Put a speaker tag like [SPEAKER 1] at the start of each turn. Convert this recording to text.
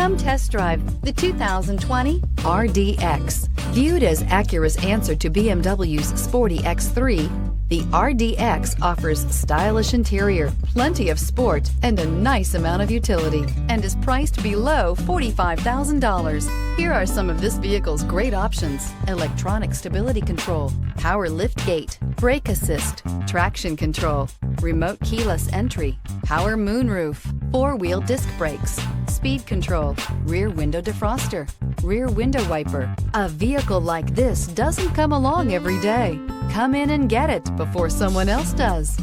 [SPEAKER 1] Come test drive the 2020 RDX. Viewed as Acura's answer to BMW's sporty X3, the RDX offers stylish interior, plenty of sport, and a nice amount of utility, and is priced below $45,000. Here are some of this vehicle's great options: electronic stability control, power liftgate, brake assist, traction control, remote keyless entry, power moonroof, four-wheel disc brakes, speed control, rear window defroster, rear window wiper. A vehicle like this doesn't come along every day. Come in and get it before someone else does.